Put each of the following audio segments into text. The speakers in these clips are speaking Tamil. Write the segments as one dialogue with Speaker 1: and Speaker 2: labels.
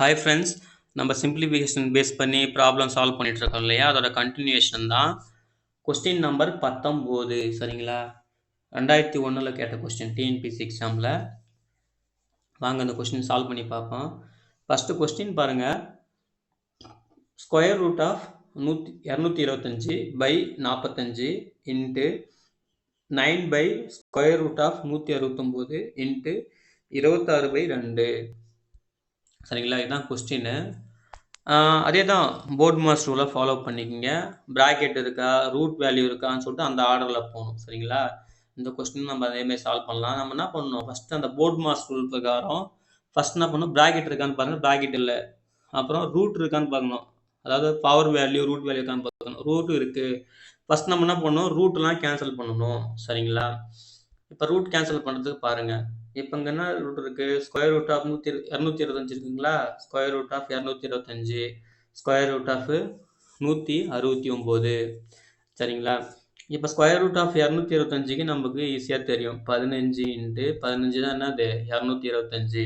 Speaker 1: ஹாய் ஃப்ரெண்ட்ஸ், நம்ம சிம்பிளிஃபிகேஷன் பேஸ் பண்ணி ப்ராப்ளம் சால்வ் பண்ணிட்டு இருக்கோம் இல்லையா? அதோட கண்டினியூஷன் தான் கொஸ்டின் நம்பர் 19. சரிங்களா? 2001 கேட்ட கொஸ்டின் டிஎன்பிசி எக்ஸாமில். வாங்க அந்த கொஸ்டின் சால்வ் பண்ணி பார்ப்போம். ஃபஸ்ட்டு கொஸ்டின் பாருங்கள். Square root of 225 by 45 into 9 by square root of 169 into 26/2. சரிங்களா? இதுதான் கொஸ்டின்னு. அதே தான் போர்ட் மாஸ் ரூலை ஃபாலோ பண்ணிக்கோங்க. ப்ராக்கெட் இருக்கா, ரூட் வேல்யூ இருக்கான்னு சொல்லிட்டு அந்த ஆர்டரில் போகணும். சரிங்களா? இந்த கொஸ்டின் நம்ம அதேமாதிரி சால்வ் பண்ணலாம். நம்ம என்ன பண்ணணும், ஃபஸ்ட்டு அந்த போர்ட் மாஸ் ரூல் பிரகாரம் ஃபஸ்ட் என்ன பண்ணணும், ப்ராக்கெட் இருக்கான்னு பாருங்கள், ப்ராக்கெட் இல்லை. அப்புறம் ரூட் இருக்கான்னு பார்க்கணும், அதாவது பவர் வேல்யூ ரூட் வேல்யூ இருக்கான்னு பார்க்கணும். ரூட் இருக்குது. ஃபஸ்ட் நம்ம என்ன பண்ணணும், ரூட்லாம் கேன்சல் பண்ணணும். சரிங்களா? இப்போ ரூட் கேன்சல் பண்ணுறதுக்கு பாருங்கள். இப்போ இங்கே என்ன ரூட் இருக்குது, ஸ்கொயர் ரூட் ஆஃப் 225 இருக்குங்களா? Square root of 225 square root of 169. சரிங்களா? இப்போ ஸ்கொயர் ரூட் ஆஃப் 225க்கு நமக்கு ஈஸியாக தெரியும். 15 இன்ட்டு 15 தான் என்னது 225.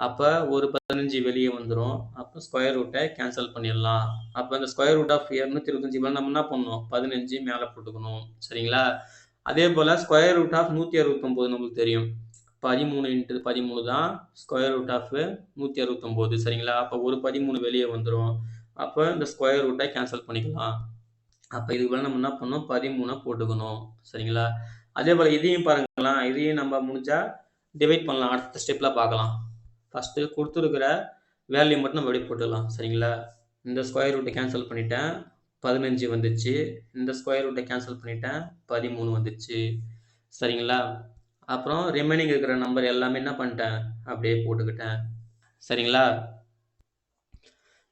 Speaker 1: அப்போ ஒரு 15 வெளியே வந்துடும். அப்போ ஸ்கொயர் ரூட்டை கேன்சல் பண்ணிடலாம். அப்போ இந்த ஸ்கொயர் ரூட் ஆஃப் 225 நம்ம என்ன பண்ணணும், 15 மேலே போட்டுக்கணும். சரிங்களா? அதே போல் ஸ்கொயர் ரூட் ஆஃப் 169 நம்மளுக்கு தெரியும். 13 இன்ட்டு 13 தான் ஸ்கொயர் ரூட் ஆஃப் 169. சரிங்களா? அப்போ ஒரு 13 வெளியே வந்துடும். அப்போ இந்த ஸ்கொயர் ரூட்டை கேன்சல் பண்ணிக்கலாம். அப்போ இதுக்கு மேலே நம்ம என்ன பண்ணணும், 13 போட்டுக்கணும். சரிங்களா? அதே போல் இதையும் பாருங்களா, இதையும் நம்ம முடிஞ்சால் டிவைட் பண்ணலாம். அடுத்த ஸ்டெப்பில் பார்க்கலாம். ஃபஸ்ட்டு கொடுத்துருக்கிற வேல்யூ மட்டும் நம்ம வெளியே போட்டுக்கலாம். சரிங்களா? இந்த ஸ்கொயர் ரூட்டை கேன்சல் பண்ணிட்டேன், 15 வந்துச்சு. இந்த ஸ்கொயர் ரூட்டை கேன்சல் பண்ணிட்டேன், 13 வந்துச்சு. சரிங்களா? அப்புறம் ரிமைனிங் இருக்கிற நம்பர் எல்லாமே என்ன பண்ணிட்டேன், அப்படியே போட்டுக்கிட்டேன். சரிங்களா?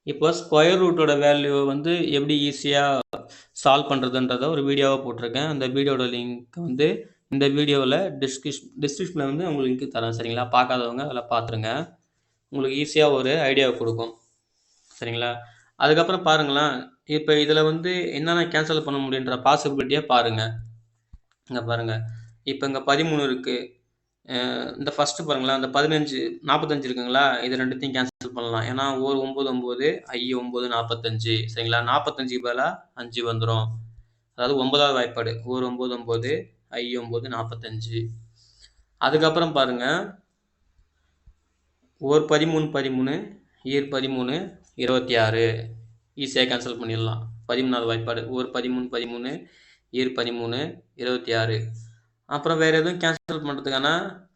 Speaker 1: இப்போ ஸ்கொயர் ரூட்டோட வேல்யூ வந்து எப்படி ஈஸியாக சால்வ் பண்ணுறதுன்றத ஒரு வீடியோவை போட்டிருக்கேன். அந்த வீடியோட லிங்க் வந்து இந்த வீடியோவில் டிஸ்கிரிப்ஷனில் வந்து உங்களுக்கு லிங்க் தரேன். சரிங்களா? பார்க்காதவங்க அதில் பார்த்துருங்க. உங்களுக்கு ஈஸியாக ஒரு ஐடியாவை கொடுக்கும். சரிங்களா? அதுக்கப்புறம் பாருங்களேன், இப்போ இதில் வந்து என்னென்ன கேன்சல் பண்ண முடியுன்ற பாசிபிலிட்டியாக பாருங்கள். இங்கே பாருங்கள், இப்போ இங்கே 13 இருக்குது. இந்த ஃபஸ்ட்டு பாருங்களேன், அந்த 45 இருக்குங்களா, இது ரெண்டுத்தையும் கேன்சல் பண்ணலாம். ஏன்னா ஒரு 9 ஐ 9 45. சரிங்களா? 45க்கு பதிலாக 5 வந்துடும். அதாவது 9வது வாய்ப்பாடு, ஒரு 9 ஐ 9 45. அதுக்கப்புறம் பாருங்கள், ஒரு 13 ஈர் 13 26. ஈஸியாக கேன்சல் பண்ணிடலாம். 13வது வாய்ப்பாடு, ஒரு 13 ஈர் 13 26. அப்புறம் வேறு எதுவும் கேன்சல் பண்ணுறதுக்கான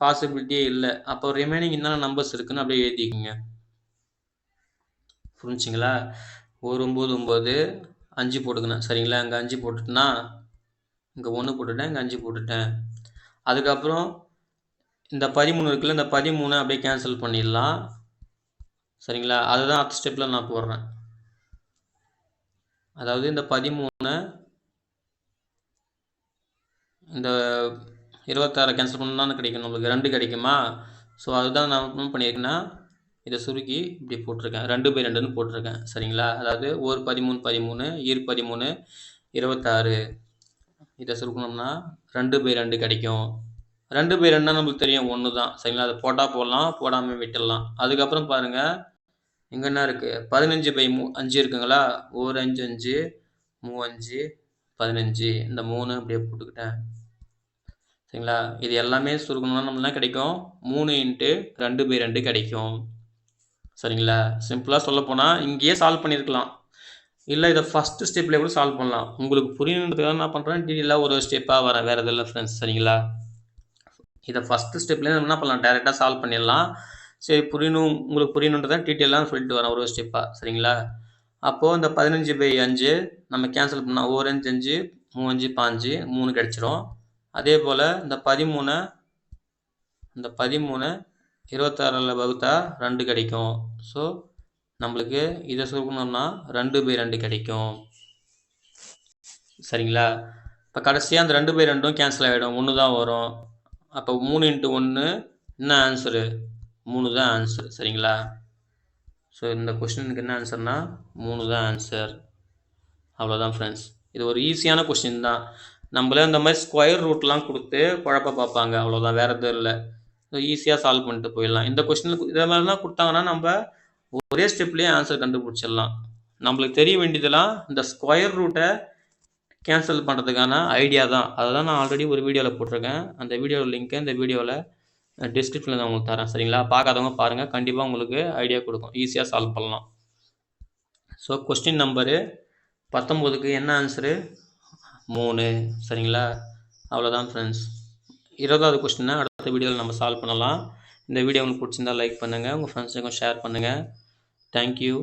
Speaker 1: பாசிபிலிட்டியே இல்லை. அப்போ ரிமைனிங் என்னென்ன நம்பர்ஸ் இருக்குன்னு அப்படியே எழுதிக்கோங்க. புரிஞ்சுங்களா? ஒரு 9 5 போட்டுக்கணும். சரிங்களா? இங்கே 5 போட்டுட்டேன்னா, இங்கே 1 போட்டுட்டேன், இங்கே 5 போட்டுட்டேன். அதுக்கப்புறம் இந்த 13 இருக்குல்ல, இந்த 13 அப்படியே கேன்சல் பண்ணிடலாம். சரிங்களா? அதுதான் அடுத்த ஸ்டெப்பில் நான் போடுறேன். அதாவது இந்த 13 இந்த 26 கேன்சல் பண்ணால் கிடைக்கும், நம்மளுக்கு 2 கிடைக்குமா? ஸோ அதுதான் நான் என்ன பண்ணியிருக்கேன்னா, இதை சுருக்கி இப்படி போட்டிருக்கேன், 2/2ன்னு போட்டிருக்கேன். சரிங்களா? அதாவது ஒரு 13 ஈர் 13 26. இதை சுருக்கணும்னா 2/2 கிடைக்கும். 2/2ன்னா நம்மளுக்கு தெரியும் 1 தான். சரிங்களா? அதை போட்டால் போடலாம், போடாமல் விட்டுடலாம். அதுக்கப்புறம் பாருங்கள், இங்கே என்ன இருக்குது, 15/5 இருக்குங்களா? ஒரு 5 5 5 15. இந்த 3 அப்படியே போட்டுக்கிட்டேன். சரிங்களா? இது எல்லாமே சுருக்கணும்னா நம்ம என்ன கிடைக்கும், 3 இன்ட்டு 2/2 கிடைக்கும். சரிங்களா? சிம்பிளாக சொல்லப்போனால் இங்கேயே சால்வ் பண்ணியிருக்கலாம், இல்லை இதை ஃபஸ்ட்டு ஸ்டெப்பில் கூட சால்வ் பண்ணலாம். உங்களுக்கு புரியணுன்றதுக்காக என்ன பண்ணுறேன், டீட்டெயிலாக ஒரு ஸ்டெப்பாக வரேன், வேறு எதுவும் இல்லை ஃப்ரெண்ட்ஸ். சரிங்களா? இதை ஃபஸ்ட்டு ஸ்டெப்லேயே நம்ம என்ன பண்ணலாம், டேரெக்டாக சால்வ் பண்ணிடலாம். சரி, உங்களுக்கு புரியணுன்றதான் டீட்டெயிலாக சொல்லிட்டு வரேன் ஒரு ஸ்டெப்பாக. சரிங்களா? அப்போது இந்த 15/5 நம்ம கேன்சல் பண்ணால் ஒரு 5 5 3 5 3 கிடச்சிரும். அதே போல் இந்த 13 26 வகுத்தா 2 கிடைக்கும். ஸோ நம்மளுக்கு இதை சுருக்கணும்னா 2/2 கிடைக்கும். சரிங்களா? இப்போ கடைசியாக அந்த 2/2 கேன்சல் ஆகிடும், 1 தான் வரும். அப்போ 3 இன்ட்டு 1 என்ன ஆன்சரு, 3 தான் ஆன்சர். சரிங்களா? ஸோ இந்த கொஸ்டினுக்கு என்ன ஆன்சர்னா 3 தான் ஆன்சர். அவ்வளோதான் ஃப்ரெண்ட்ஸ். இது ஒரு ஈஸியான கொஸ்டின் தான். நம்மளே இந்த மாதிரி ஸ்கொயர் ரூட்லாம் கொடுத்து குழப்ப பார்ப்பாங்க, அவ்வளோதான், வேறு எதுவும் இல்லை. ஈஸியாக சால்வ் பண்ணிட்டு போயிடலாம். இந்த கொஸ்டினுக்கு இதை மாதிரிலாம் கொடுத்தாங்கன்னா நம்ம ஒரே ஸ்டெப்லேயே ஆன்சர் கண்டுபிடிச்சிடலாம். நம்மளுக்கு தெரிய வேண்டியதெல்லாம் இந்த ஸ்கொயர் ரூட்டை கேன்சல் பண்ணுறதுக்கான ஐடியா தான். அதை தான் நான் ஆல்ரெடி ஒரு வீடியோவில் போட்டிருக்கேன். அந்த வீடியோவில் லிங்க்கை இந்த வீடியோவில் டிஸ்கிரிப்ஷனில் நான் உங்களுக்கு தரேன். சரிங்களா? பார்க்காதவங்க பாருங்கள். கண்டிப்பாக உங்களுக்கு ஐடியா கொடுக்கும். ஈஸியாக சால்வ் பண்ணலாம். ஸோ கொஸ்டின் நம்பரு 19க்கு என்ன ஆன்சரு? 3. சரிங்களா? அவ்வளோதான் ஃப்ரெண்ட்ஸ். 20வது கொஸ்டினை அடுத்த வீடியோவில் நம்ம சால்வ் பண்ணலாம். இந்த வீடியோ உங்களுக்கு பிடிச்சிருந்தா லைக் பண்ணுங்கள். உங்கள் ஃப்ரெண்ட்ஸுக்கும் ஷேர் பண்ணுங்கள். தேங்க்யூ.